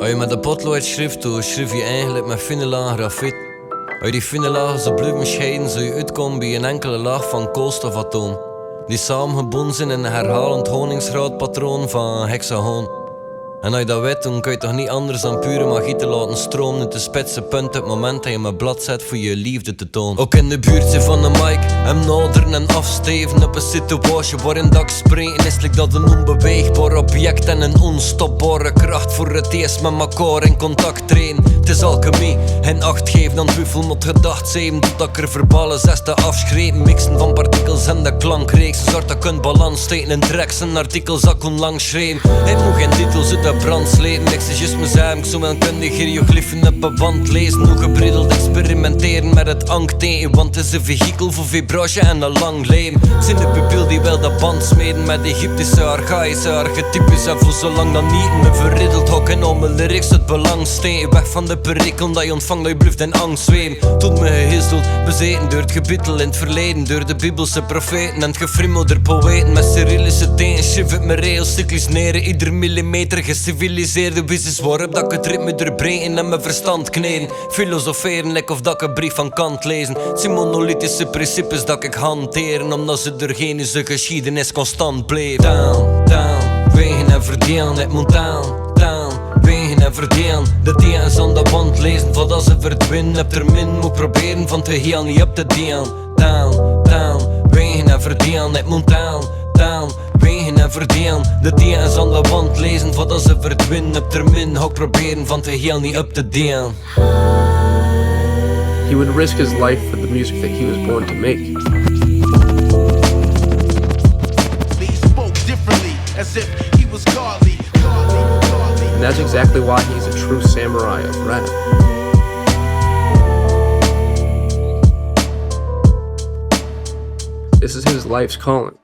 Als je met de potlood schrijft, dan schrijf je eigenlijk met fine lagen grafiet. Als die fine lagen zo blijven scheiden, zul je uitkomen bij een enkele laag van koolstofatoom, die samengebonden zijn in een herhalend honingsraadpatroon van een hexagoon. En als je dat weet, dan kun je toch niet anders dan pure magie te laten stromen uit de spitse punt het moment dat je me blad zet voor je liefde te tonen. Ook in de buurt zijn van de mic, hem naderen en afsteven op een situatie waarin dat ik spreken is like dat een onbeweegbaar object en een onstopbare kracht voor het eerst met elkaar in contact treden. Het is alchemie, en acht geven dan twijfel moet gedacht zijn, dat ik er verbale zesde afschreven, mixen van partikels en de klankreeks, zodat dat kunt balans steken in tracks en artikels dat kon lang schreven. Ik moet geen titels uit de brand slepen, ik zeg juist mezelf, ik zou wel kundig hieroglyphen op een wand lezen, hoe gebreddeld experimenteren met het angteken, want het is een vehikel voor vibratie en een lang leven. Ik zie de pupil die wil de band smeden met Egyptische archaïsche archetypes en voel zolang dan niet me verriddeld hokken om mijn lyrics het belang steken, weg van de perikel dat je ontvangt dat je blijft in angst zweven. Tot me gehisteld, bezeten door het gebittel in het verleden, door de bibelse profeten en het gefrimmel der poëten met cyrillische tenen, schreef het me rails cyclisch neer, ieder millimeter geciviliseerde wizes waarop dat ik het ritme doorbreken en mijn verstand kneden, filosoferen like of dat ik een brief van Kant lezen. Het zijn monolithische principes dat ik hanteren, omdat ze door genische geschiedenis constant bleven. Down, down, wegen en verdelen, het moet down, wegen en verdelen. De tekens aan de wand lezen voordat ze verdwijnen, heb er min moet proberen van te heel niet op te delen. Down, wegen en verdelen, het moet down, wegen en verdelen. De tekens aan de wand lezen voordat ze verdwijnen, heb er min ook proberen van te heel niet op te delen. He would risk his life for the music that he was born to make. He spoke differently, as if he was godly. And that's exactly why he's a true samurai of rap. This is his life's calling.